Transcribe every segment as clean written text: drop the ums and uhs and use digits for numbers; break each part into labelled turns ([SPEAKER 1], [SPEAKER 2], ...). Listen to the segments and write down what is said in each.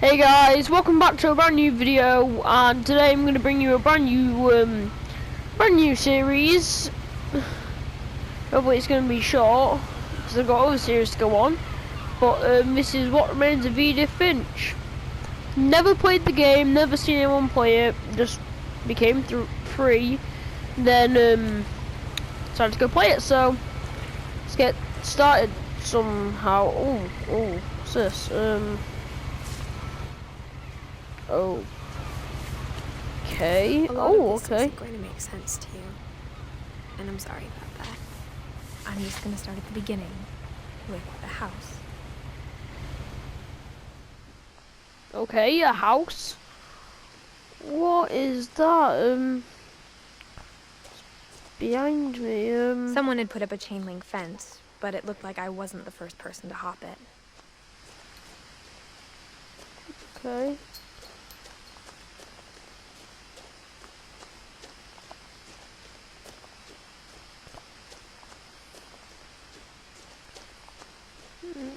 [SPEAKER 1] Hey guys, welcome back to a brand new video, and today I'm going to bring you a brand new series. Hopefully it's going to be short, because I've got other series to go on. But this is What Remains of Edith Finch. Never played the game, never seen anyone play it, just became free, then decided to go play it, so let's get started somehow. Oh, what's this? Okay.
[SPEAKER 2] A lot of this
[SPEAKER 1] Okay.
[SPEAKER 2] isn't going to make sense to you, and I'm sorry about that. I'm just going to start at the beginning, with the house.
[SPEAKER 1] Okay, a house. What is that? Behind me.
[SPEAKER 2] Someone had put up a chain link fence, but it looked like I wasn't the first person to hop it.
[SPEAKER 1] Okay.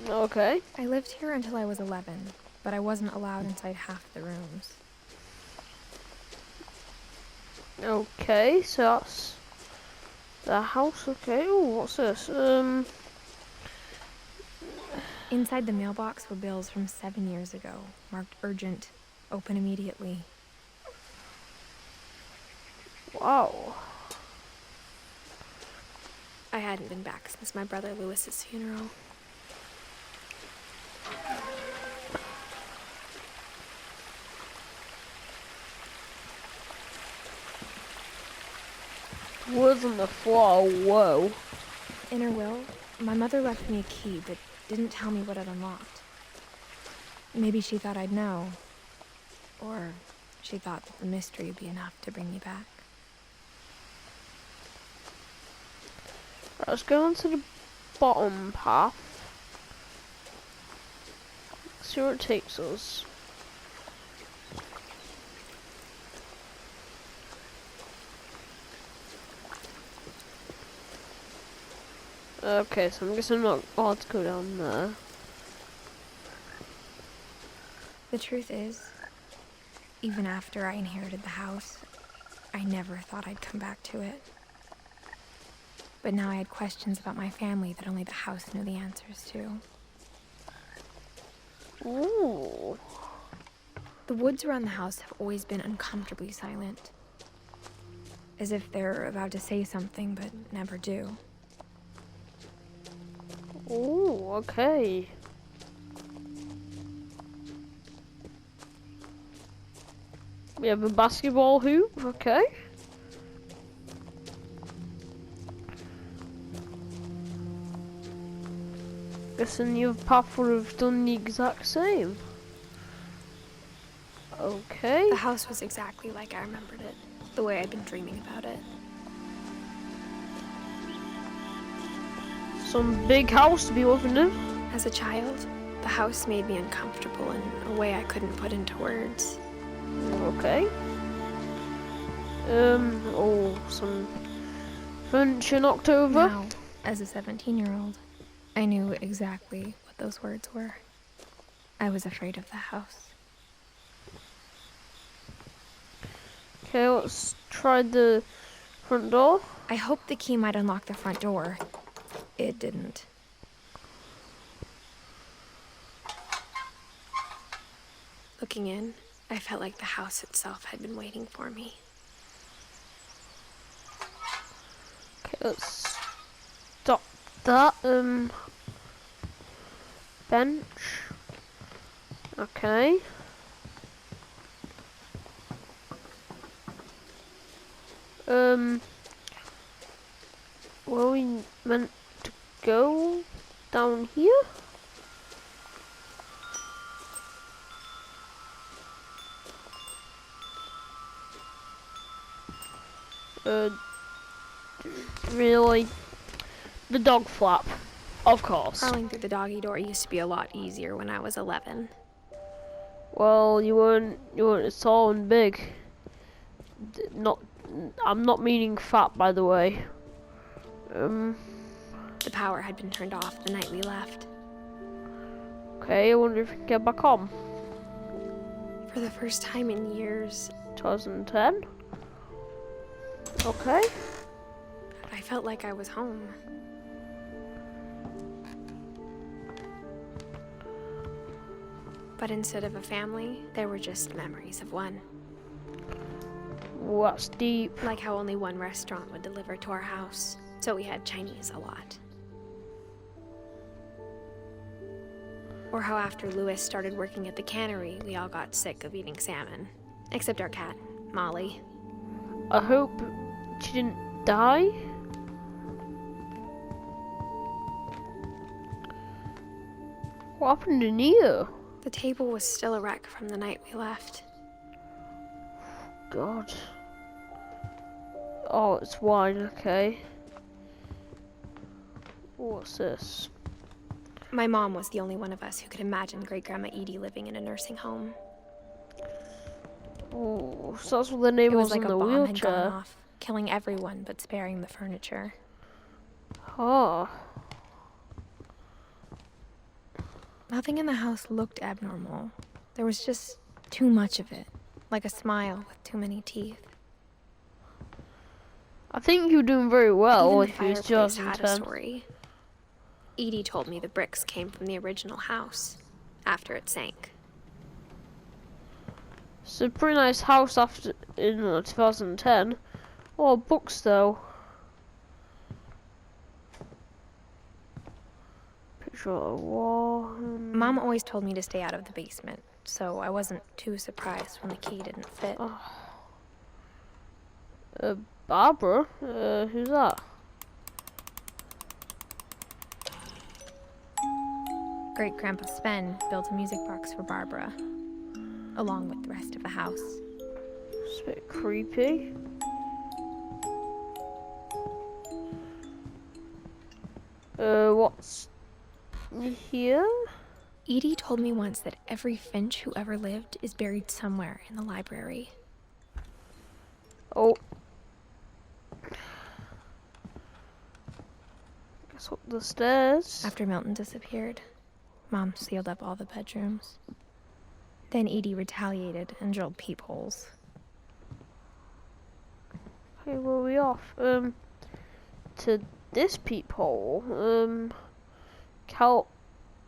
[SPEAKER 1] Okay.
[SPEAKER 2] I lived here until I was 11, but I wasn't allowed inside half the rooms.
[SPEAKER 1] Okay, so that's the house. Okay. Oh, what's this?
[SPEAKER 2] Inside the mailbox were bills from 7 years ago, marked urgent, open immediately.
[SPEAKER 1] Wow.
[SPEAKER 2] I hadn't been back since my brother Lewis's funeral.
[SPEAKER 1] Words on the floor. Whoa.
[SPEAKER 2] In her will, my mother left me a key, but didn't tell me what it unlocked. Maybe she thought I'd know. Or she thought that the mystery would be enough to bring me back.
[SPEAKER 1] Right, let's go on to the bottom path. See where it takes us. Okay, so I'm guessing I'm not allowed to go down there.
[SPEAKER 2] The truth is, even after I inherited the house, I never thought I'd come back to it. But now I had questions about my family that only the house knew the answers to.
[SPEAKER 1] Ooh.
[SPEAKER 2] The woods around the house have always been uncomfortably silent. As if they're about to say something, but never do.
[SPEAKER 1] Ooh, okay. We have a basketball hoop, okay. Guessing your path would have done the exact same. Okay.
[SPEAKER 2] The house was exactly like I remembered it, the way I'd been dreaming about it.
[SPEAKER 1] Some big house to be living in.
[SPEAKER 2] As a child, the house made me uncomfortable in a way I couldn't put into words.
[SPEAKER 1] Okay. Oh, some furniture knocked over.
[SPEAKER 2] Now, as a 17-year-old, I knew exactly what those words were. I was afraid of the house.
[SPEAKER 1] Okay, let's try the front door.
[SPEAKER 2] I hoped the key might unlock the front door. It didn't. Looking in, I felt like the house itself had been waiting for me.
[SPEAKER 1] Okay, let's stop that. Bench. Okay. Were we meant to go down here? Really? The dog flap, of course.
[SPEAKER 2] Crawling through the doggy door used to be a lot easier when I was 11.
[SPEAKER 1] Well, you weren't as tall and big. I'm not meaning fat, by the way.
[SPEAKER 2] The power had been turned off the night we left.
[SPEAKER 1] Okay, I wonder if we can get back on.
[SPEAKER 2] For the first time in years,
[SPEAKER 1] 2010. Okay.
[SPEAKER 2] I felt like I was home. But instead of a family, there were just memories of one.
[SPEAKER 1] Well, that's deep.
[SPEAKER 2] Like how only one restaurant would deliver to our house, so we had Chinese a lot. Or how after Louis started working at the cannery, we all got sick of eating salmon. Except our cat, Molly.
[SPEAKER 1] I hope she didn't die. What happened in here?
[SPEAKER 2] The table was still a wreck from the night we left.
[SPEAKER 1] God. Oh, it's wine, okay. What's this?
[SPEAKER 2] My mom was the only one of us who could imagine Great-Grandma Edie living in a nursing home.
[SPEAKER 1] Oh, so that's what the name
[SPEAKER 2] It
[SPEAKER 1] was
[SPEAKER 2] was like
[SPEAKER 1] in
[SPEAKER 2] a
[SPEAKER 1] the
[SPEAKER 2] bomb
[SPEAKER 1] wheelchair.
[SPEAKER 2] had gone off, killing everyone but sparing the furniture.
[SPEAKER 1] Oh.
[SPEAKER 2] Nothing in the house looked abnormal. There was just too much of it, like a smile with too many teeth.
[SPEAKER 1] I think you're doing very well
[SPEAKER 2] Even
[SPEAKER 1] if
[SPEAKER 2] the
[SPEAKER 1] it's
[SPEAKER 2] fireplace had a
[SPEAKER 1] 2010.
[SPEAKER 2] story. Edie told me the bricks came from the original house, after it sank.
[SPEAKER 1] It's a pretty nice house after in 2010. Oh, books though. Picture of a wall.
[SPEAKER 2] Mom always told me to stay out of the basement, so I wasn't too surprised when the key didn't fit.
[SPEAKER 1] Barbara? Who's that?
[SPEAKER 2] Great-Grandpa Sven built a music box for Barbara, along with the rest of the house.
[SPEAKER 1] It's a bit creepy. What's here?
[SPEAKER 2] Edie told me once that every Finch who ever lived is buried somewhere in the library.
[SPEAKER 1] Oh. Guess up the stairs.
[SPEAKER 2] After Milton disappeared, Mom sealed up all the bedrooms. Then Edie retaliated and drilled peepholes.
[SPEAKER 1] Okay, where are we off? To this peephole.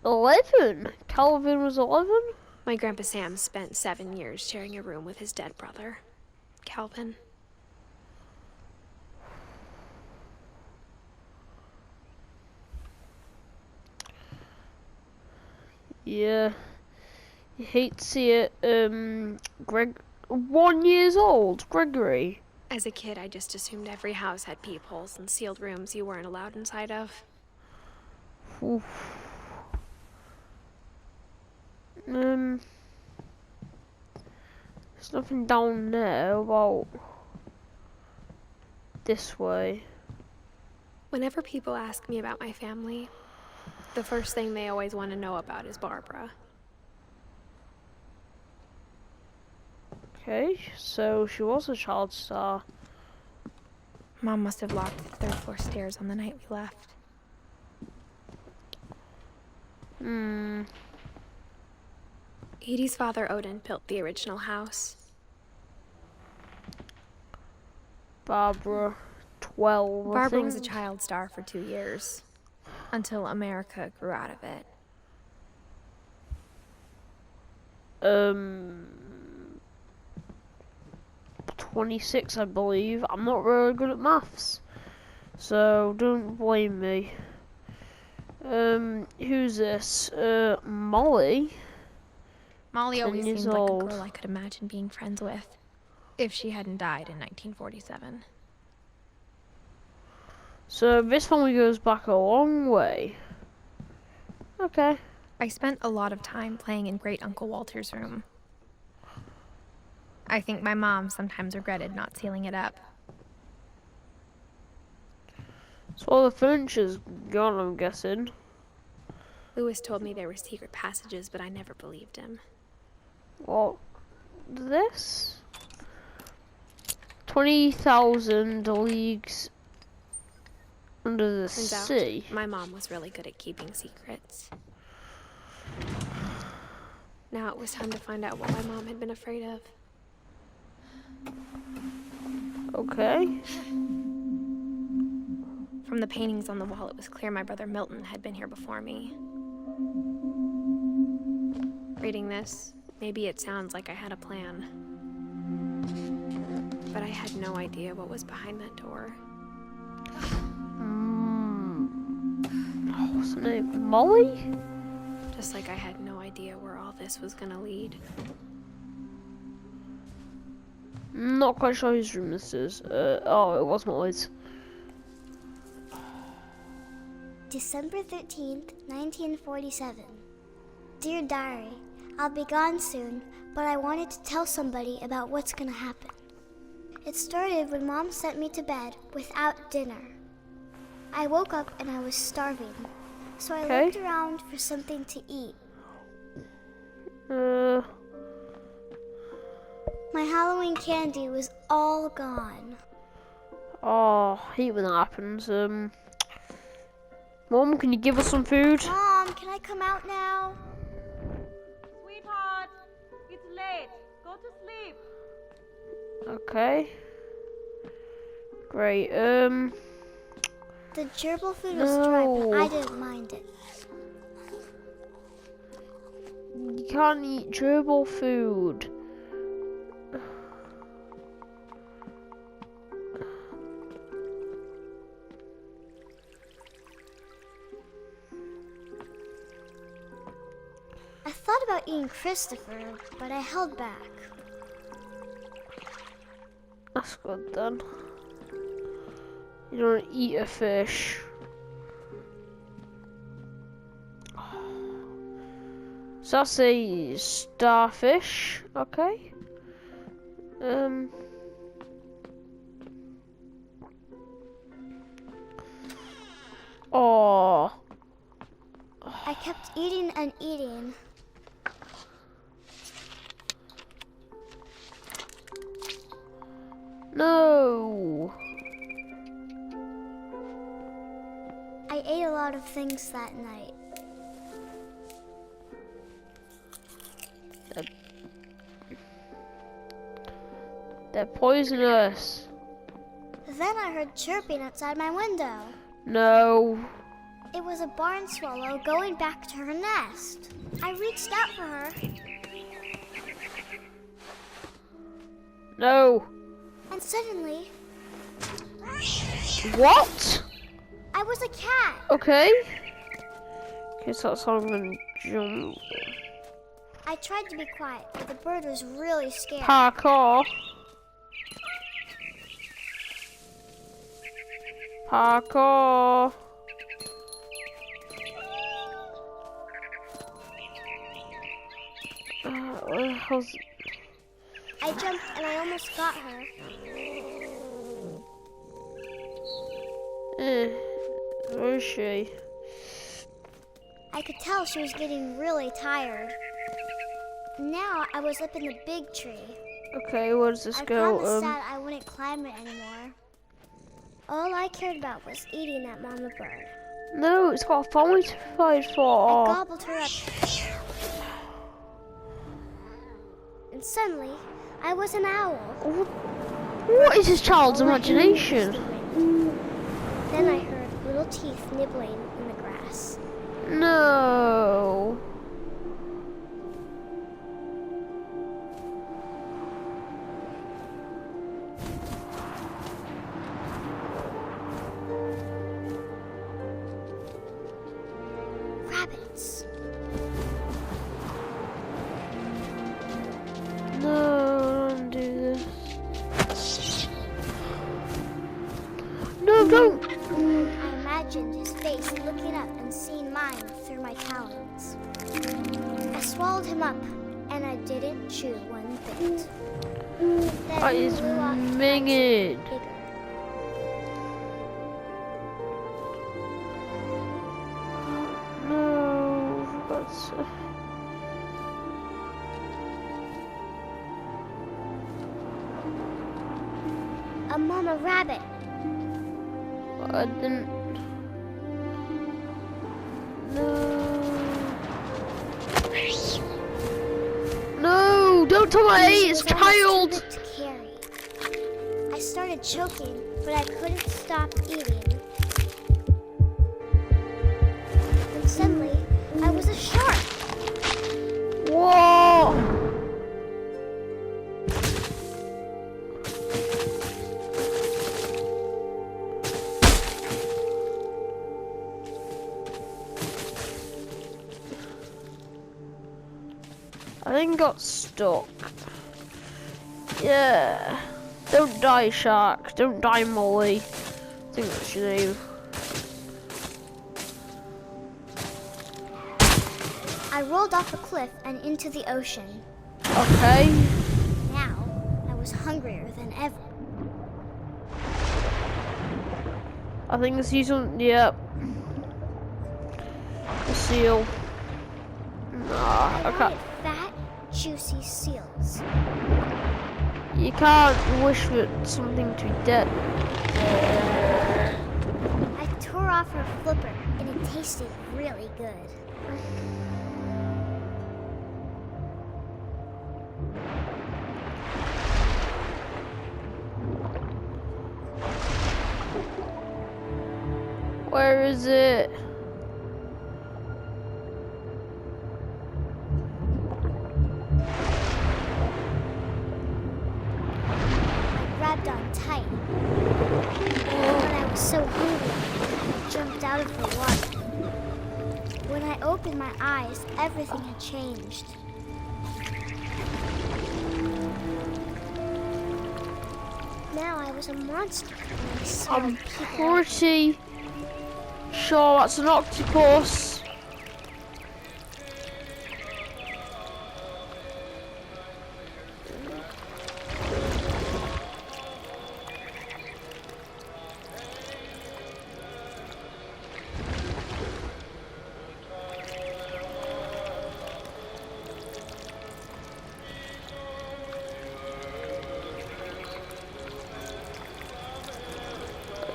[SPEAKER 1] 11. Calvin was 11?
[SPEAKER 2] My Grandpa Sam spent 7 years sharing a room with his dead brother, Calvin.
[SPEAKER 1] Yeah. You hate to see it. 1 year old, Gregory.
[SPEAKER 2] As a kid, I just assumed every house had peepholes and sealed rooms you weren't allowed inside of.
[SPEAKER 1] Oof. There's nothing down there about this way.
[SPEAKER 2] Whenever people ask me about my family, the first thing they always want to know about is Barbara.
[SPEAKER 1] Okay, so she was a child star.
[SPEAKER 2] Mom must have locked the third floor stairs on the night we left. Edie's father, Odin, built the original house.
[SPEAKER 1] Barbara, 12.
[SPEAKER 2] Barbara was a child star for 2 years, until America grew out of it.
[SPEAKER 1] 26, I believe. I'm not really good at maths, so don't blame me. Who's this? Molly.
[SPEAKER 2] Molly
[SPEAKER 1] 10
[SPEAKER 2] always
[SPEAKER 1] years
[SPEAKER 2] seemed like
[SPEAKER 1] old.
[SPEAKER 2] a girl I could imagine being friends with, if she hadn't died in 1947.
[SPEAKER 1] So this family goes back a long way. Okay.
[SPEAKER 2] I spent a lot of time playing in Great Uncle Walter's room. I think my mom sometimes regretted not sealing it up.
[SPEAKER 1] So all the furniture's gone, I'm guessing.
[SPEAKER 2] Louis told me there were secret passages, but I never believed him.
[SPEAKER 1] What? This? 20,000 leagues under the
[SPEAKER 2] Turns out,
[SPEAKER 1] sea.
[SPEAKER 2] my mom was really good at keeping secrets. Now it was time to find out what my mom had been afraid of.
[SPEAKER 1] Okay.
[SPEAKER 2] From the paintings on the wall, it was clear my brother Milton had been here before me. Reading this, maybe it sounds like I had a plan. But I had no idea what was behind that door.
[SPEAKER 1] What's her name? Molly?
[SPEAKER 2] Just like I had no idea where all this was gonna lead.
[SPEAKER 1] Not quite sure whose room this is. Oh, it was Molly's.
[SPEAKER 3] December 13th, 1947. Dear Diary, I'll be gone soon, but I wanted to tell somebody about what's gonna happen. It started when Mom sent me to bed without dinner. I woke up and I was starving, so I looked around for something to eat. My Halloween candy was all gone.
[SPEAKER 1] Oh, I hate when that happens. Mom, can you give us some food?
[SPEAKER 3] Mom, can I come out now?
[SPEAKER 4] Sweetheart, it's late. Go to sleep.
[SPEAKER 1] Okay. Great.
[SPEAKER 3] The gerbil food was dry, but I didn't mind it.
[SPEAKER 1] You can't eat gerbil food.
[SPEAKER 3] I thought about eating Christopher, but I held back.
[SPEAKER 1] That's good then. You don't eat a fish. So that's a starfish, okay. Oh.
[SPEAKER 3] I kept eating and eating.
[SPEAKER 1] No.
[SPEAKER 3] I ate a lot of things that night.
[SPEAKER 1] They're poisonous.
[SPEAKER 3] Then I heard chirping outside my window.
[SPEAKER 1] No.
[SPEAKER 3] It was a barn swallow going back to her nest. I reached out for her.
[SPEAKER 1] No.
[SPEAKER 3] And suddenly,
[SPEAKER 1] What?
[SPEAKER 3] I was a cat.
[SPEAKER 1] Okay. Okay, so that's how I'm gonna jump.
[SPEAKER 3] I tried to be quiet, but the bird was really scared.
[SPEAKER 1] Parkour. Parkour. How's...
[SPEAKER 3] I jumped and I almost got her.
[SPEAKER 1] Where is she?
[SPEAKER 3] I could tell she was getting really tired. Now I was up in the big tree.
[SPEAKER 1] Okay, where does this
[SPEAKER 3] I
[SPEAKER 1] go?
[SPEAKER 3] promised Dad I wouldn't climb it anymore. All I cared about was eating that mama bird.
[SPEAKER 1] No, it's got a family to provide
[SPEAKER 3] I
[SPEAKER 1] for.
[SPEAKER 3] gobbled her up. And suddenly, I was an owl.
[SPEAKER 1] What is this child's
[SPEAKER 3] All I heard was
[SPEAKER 1] imagination?
[SPEAKER 3] the wind. Then I heard little teeth nibbling in the grass.
[SPEAKER 1] No.
[SPEAKER 3] Rabbits.
[SPEAKER 1] No, don't do this. No, don't.
[SPEAKER 3] I imagined his face looking up and seeing mine through my talons. I swallowed him up, and I didn't chew one bit. Then
[SPEAKER 1] That
[SPEAKER 3] he
[SPEAKER 1] is
[SPEAKER 3] flew off to find
[SPEAKER 1] minging.
[SPEAKER 3] something bigger.
[SPEAKER 1] No, that's.
[SPEAKER 3] A mama rabbit.
[SPEAKER 1] I didn't. No. Don't tell my
[SPEAKER 3] It
[SPEAKER 1] it's
[SPEAKER 3] was almost
[SPEAKER 1] child.
[SPEAKER 3] too big to carry. I started choking, but I couldn't stop eating. And suddenly, I was a shark.
[SPEAKER 1] Whoa. I think I got stuck. Yeah. Don't die, shark. Don't die, Molly. I think that's your name.
[SPEAKER 3] I rolled off a cliff and into the ocean.
[SPEAKER 1] Okay.
[SPEAKER 3] Now, I was hungrier than ever.
[SPEAKER 1] I think I see some. Yep. A seal. Nah,
[SPEAKER 3] I
[SPEAKER 1] I can't.
[SPEAKER 3] wanted fat, juicy seals.
[SPEAKER 1] You can't wish for something to be dead.
[SPEAKER 3] I tore off her flipper, and it tasted really good.
[SPEAKER 1] Where is it?
[SPEAKER 3] I grabbed on tight. But I was so hungry, I jumped out of the water. When I opened my eyes, everything had changed. Now I was a monster, and I saw
[SPEAKER 1] I'm
[SPEAKER 3] people.
[SPEAKER 1] pretty sure that's an octopus.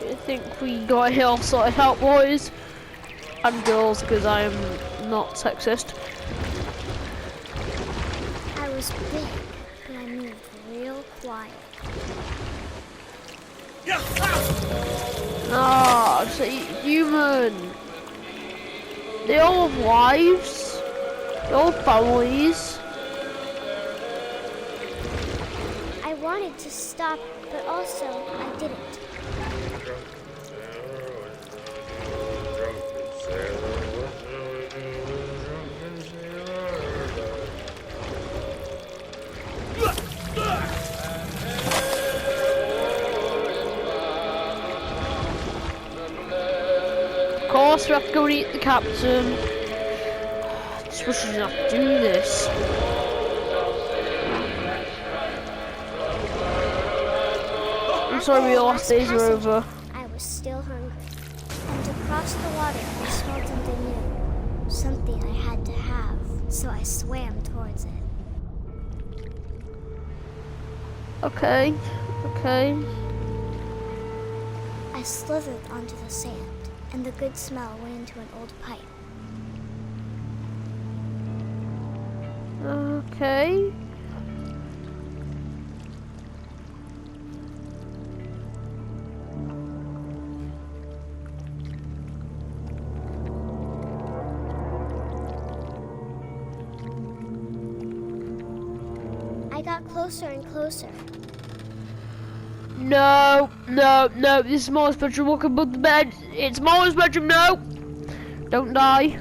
[SPEAKER 1] I think we got it all sorted out, boys and girls, because I am not sexist.
[SPEAKER 3] I was big, but I moved real quiet.
[SPEAKER 1] Ah, it's a human. They all have wives. They all have families.
[SPEAKER 3] I wanted to stop, but also I didn't.
[SPEAKER 1] Of course, we have to go and eat the captain. I just wish we didn't have to do this. I'm sorry, your last days are over.
[SPEAKER 3] I was still hungry. And across the water, I smelled something new. Something I had to have, so I swam towards it.
[SPEAKER 1] Okay, okay.
[SPEAKER 3] I slithered onto the sand, and the good smell went into an old pipe.
[SPEAKER 1] Okay.
[SPEAKER 3] I got closer and closer.
[SPEAKER 1] No, no, no, this is Molly's bedroom. Walk above the bed. It's Molly's bedroom, no! Don't die.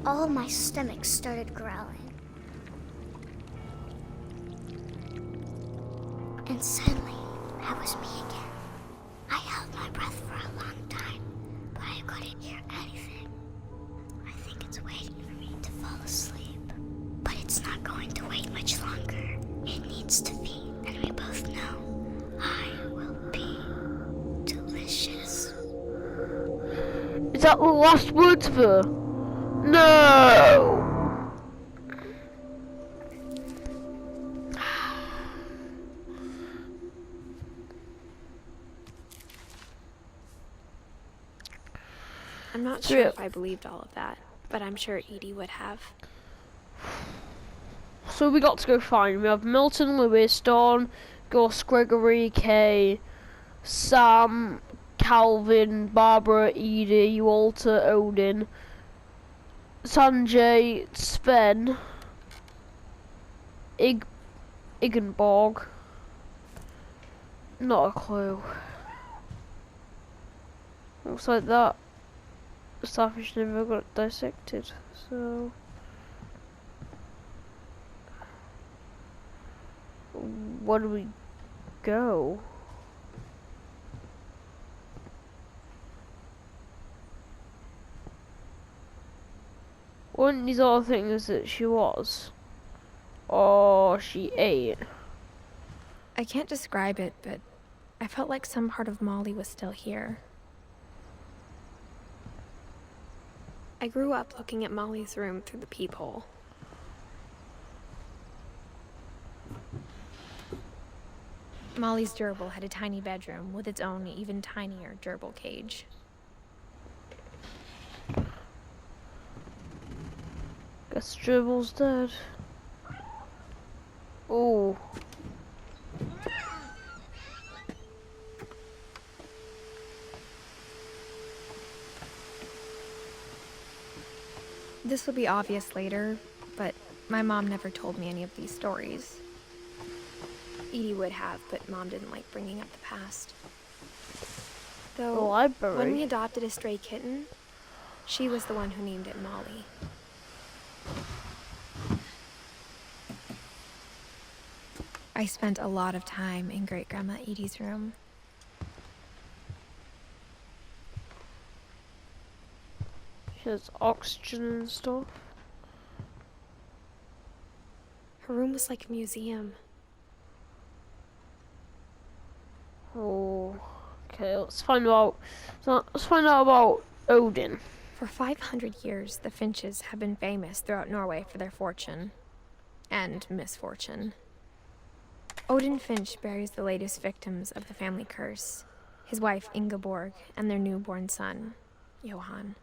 [SPEAKER 3] All my stomach started growling. And suddenly, that was me again. I held my breath for a long time, but I couldn't hear anything. I think it's waiting for me to fall asleep. But it's not going to wait much longer. It needs to feed, and we both know I will be delicious.
[SPEAKER 1] Is that the last words of her? No!
[SPEAKER 2] I'm not sure if I believed all of that. but I'm sure Edie would have.
[SPEAKER 1] So we got to go find. We have Milton, Lewis, Dawn, Gus, Gregory, Kay, Sam, Calvin, Barbara, Edie, Walter, Odin, Sanjay, Sven, Iggenborg. Not a clue. Looks like that starfish never got dissected, so where do we go? Weren't these all things that she was? Or she ate?
[SPEAKER 2] I can't describe it, but I felt like some part of Molly was still here. I grew up looking at Molly's room through the peephole. Molly's gerbil had a tiny bedroom with its own even tinier gerbil cage.
[SPEAKER 1] Guess gerbil's dead. Oh.
[SPEAKER 2] This will be obvious later, but my mom never told me any of these stories. Edie would have, but Mom didn't like bringing up the past.
[SPEAKER 1] The
[SPEAKER 2] Though,
[SPEAKER 1] library.
[SPEAKER 2] when we adopted a stray kitten, she was the one who named it Molly. I spent a lot of time in Great-Grandma Edie's room.
[SPEAKER 1] She has oxygen and stuff.
[SPEAKER 2] Her room was like a museum.
[SPEAKER 1] Oh, okay. Let's find out. Let's find out about Odin.
[SPEAKER 2] For 500 years, the Finches have been famous throughout Norway for their fortune and misfortune. Odin Finch buries the latest victims of the family curse, his wife Ingeborg and their newborn son, Johan.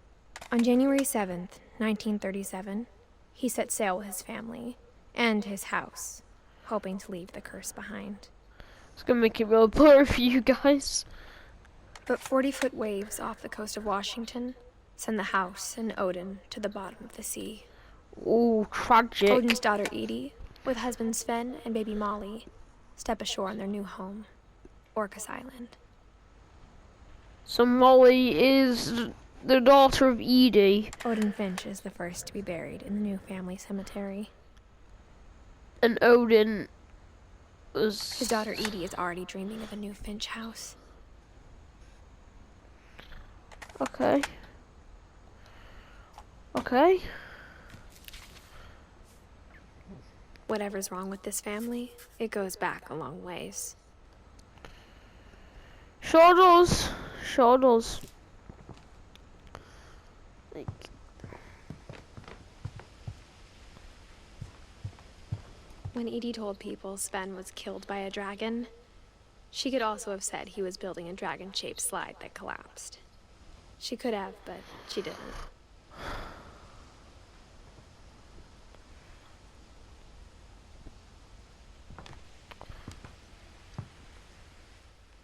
[SPEAKER 2] On January 7th, 1937, he set sail with his family and his house, hoping to leave the curse behind.
[SPEAKER 1] It's gonna make it real blurry for you guys.
[SPEAKER 2] But 40-foot waves off the coast of Washington send the house and Odin to the bottom of the sea.
[SPEAKER 1] Oh, tragic.
[SPEAKER 2] Odin's daughter Edie, with husband Sven and baby Molly, step ashore on their new home, Orcas Island.
[SPEAKER 1] So Molly is the daughter of Edie.
[SPEAKER 2] Odin Finch is the first to be buried in the new family cemetery.
[SPEAKER 1] And Odin was...
[SPEAKER 2] His daughter Edie is already dreaming of a new Finch house.
[SPEAKER 1] Okay. Okay.
[SPEAKER 2] Whatever's wrong with this family, it goes back a long ways.
[SPEAKER 1] Sure does. Sure does. Like...
[SPEAKER 2] When Edie told people Sven was killed by a dragon, she could also have said he was building a dragon-shaped slide that collapsed. She could have, but she didn't.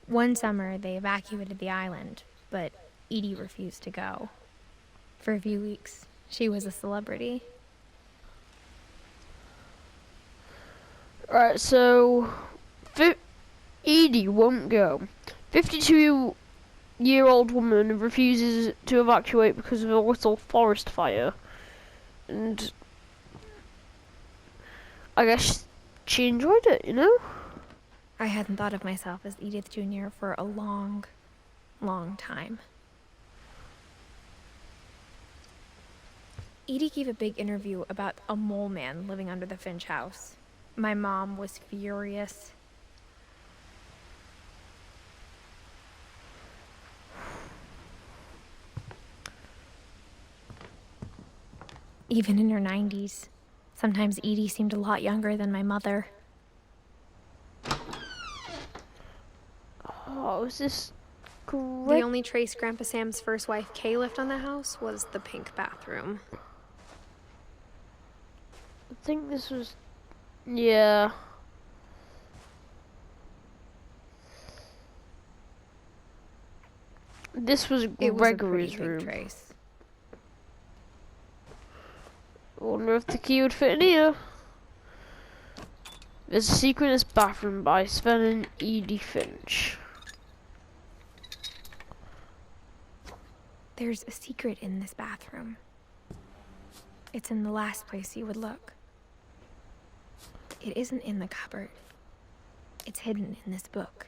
[SPEAKER 2] One summer, they evacuated the island, but Edie refused to go. For a few weeks, she was a celebrity.
[SPEAKER 1] Alright, so... Edie won't go. 52-year-old woman refuses to evacuate because of a little forest fire. And... I guess she enjoyed it, you know?
[SPEAKER 2] I hadn't thought of myself as Edith Jr. for a long, long time. Edie gave a big interview about a mole man living under the Finch house. My mom was furious. Even in her 90s, sometimes Edie seemed a lot younger than my mother.
[SPEAKER 1] Oh, is this great?
[SPEAKER 2] The only trace Grandpa Sam's first wife, Kay, left on the house was the pink bathroom.
[SPEAKER 1] I think this was, yeah. This was
[SPEAKER 2] It was a pretty
[SPEAKER 1] Gregory's
[SPEAKER 2] big
[SPEAKER 1] room.
[SPEAKER 2] trace.
[SPEAKER 1] I wonder if the key would fit in here. There's a secret in this bathroom by Sven and Edith Finch.
[SPEAKER 2] There's a secret in this bathroom. It's in the last place you would look. It isn't in the cupboard. It's hidden in this book.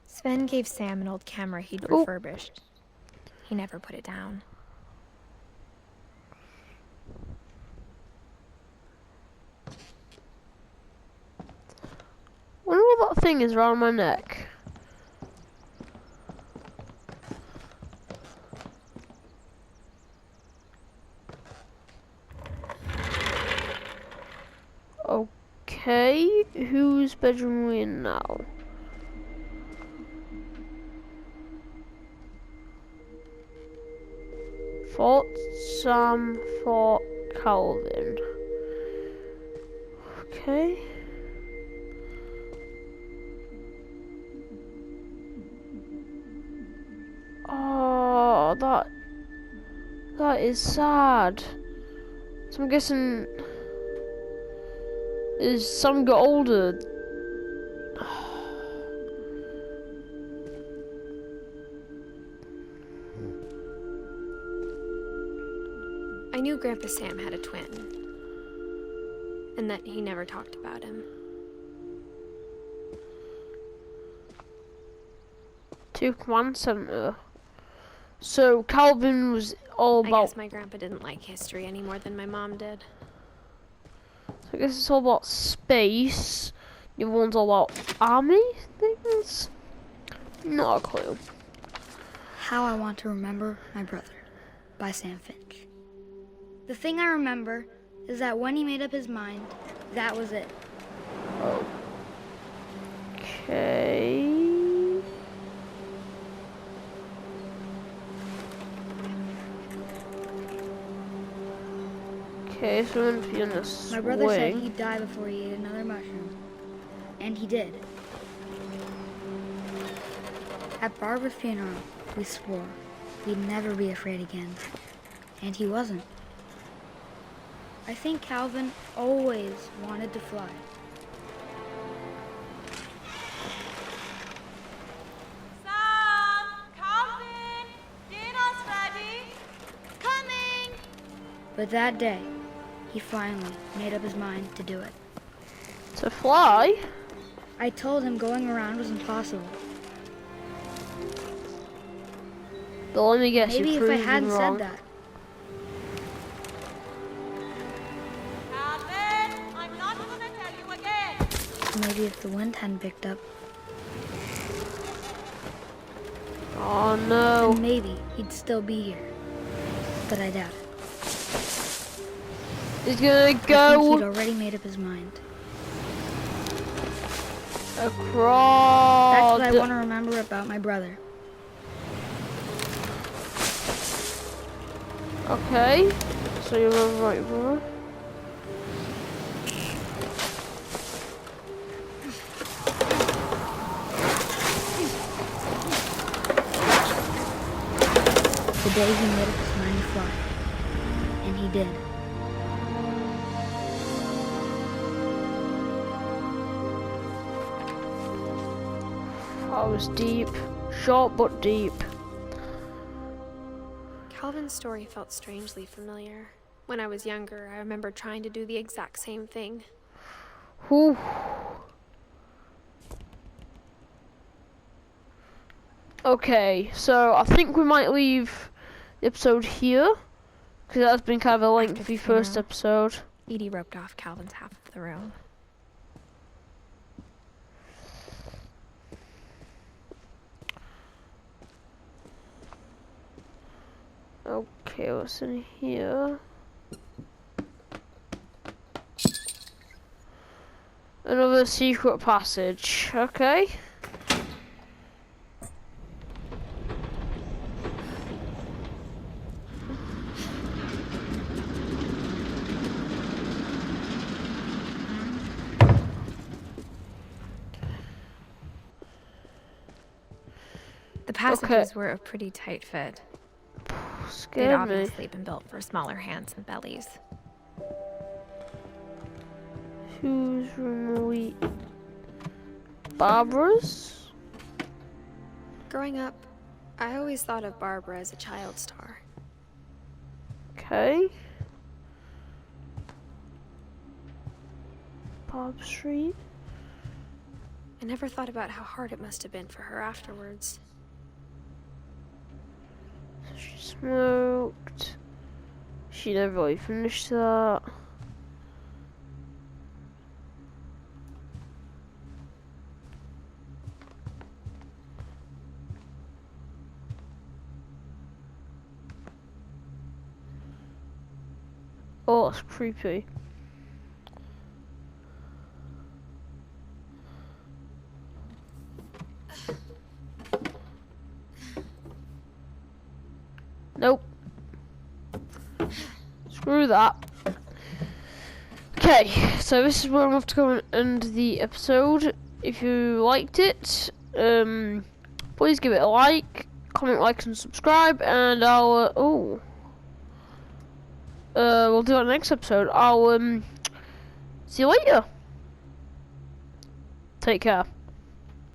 [SPEAKER 2] Sven gave Sam an old camera he'd refurbished. He never put it down.
[SPEAKER 1] Wonder what that thing is around my neck. Okay, whose bedroom are we in now? Fort Sam, Fort Calvin. Okay. Oh, that is sad. So I'm guessing as Sam got older.
[SPEAKER 2] I knew Grandpa Sam had a twin, and that he never talked about him.
[SPEAKER 1] To command center. So Calvin was all
[SPEAKER 2] I
[SPEAKER 1] about.
[SPEAKER 2] guess my grandpa didn't like history any more than my mom did.
[SPEAKER 1] So I guess it's all about space. The other one's all about army things. Not a clue.
[SPEAKER 5] How I Want to Remember My Brother by Sam Finch. The thing I remember is that when he made up his mind, that was it.
[SPEAKER 1] Okay. Okay, so we're gonna be in this
[SPEAKER 5] My brother said
[SPEAKER 1] swing.
[SPEAKER 5] he'd die before he ate another mushroom. And he did. At Barbara's funeral, we swore we'd never be afraid again. And he wasn't. I think Calvin always wanted to fly.
[SPEAKER 4] Sam! Calvin! Dinner's ready! Coming!
[SPEAKER 5] But that day, he finally made up his mind to do it.
[SPEAKER 1] To fly?
[SPEAKER 5] I told him going around was impossible.
[SPEAKER 1] But let me guess,
[SPEAKER 5] Maybe
[SPEAKER 1] you
[SPEAKER 5] if I
[SPEAKER 1] proved
[SPEAKER 5] hadn't
[SPEAKER 1] wrong.
[SPEAKER 5] said that,
[SPEAKER 4] Calvin! I'm not gonna tell you again!
[SPEAKER 5] maybe if the wind hadn't picked up,
[SPEAKER 1] Oh no.
[SPEAKER 5] then maybe he'd still be here. But I doubt it.
[SPEAKER 1] He's gonna
[SPEAKER 5] I think he'd
[SPEAKER 1] go
[SPEAKER 5] already made up his mind.
[SPEAKER 1] across.
[SPEAKER 5] That's what I want to remember about my brother.
[SPEAKER 1] Okay. So you're right, brother.
[SPEAKER 5] The day he made up his mind to fly. And he did.
[SPEAKER 1] That was deep. Short but deep.
[SPEAKER 2] Calvin's story felt strangely familiar. When I was younger, I remember trying to do the exact same thing.
[SPEAKER 1] Whew. Okay, so I think we might leave the episode here, because that's been kind of a
[SPEAKER 2] After
[SPEAKER 1] lengthy
[SPEAKER 2] the
[SPEAKER 1] first
[SPEAKER 2] funeral.
[SPEAKER 1] episode.
[SPEAKER 2] Edie roped off Calvin's half of the room.
[SPEAKER 1] Okay, what's in here? Another secret passage. Okay.
[SPEAKER 2] The passages were a pretty tight fit. They'd
[SPEAKER 1] Scared me.
[SPEAKER 2] obviously been built for smaller hands and bellies.
[SPEAKER 1] Whose room are we? Barbara's?
[SPEAKER 2] Growing up, I always thought of Barbara as a child star.
[SPEAKER 1] Okay. Bob Street.
[SPEAKER 2] I never thought about how hard it must have been for her afterwards.
[SPEAKER 1] She smoked. She never really finished that. Oh, that's creepy. Nope. Screw that. Okay, so this is where I'm going to go and end the episode. If you liked it, please give it a like, comment, like, and subscribe, and I'll, we'll do it next episode. I'll, see you later. Take care.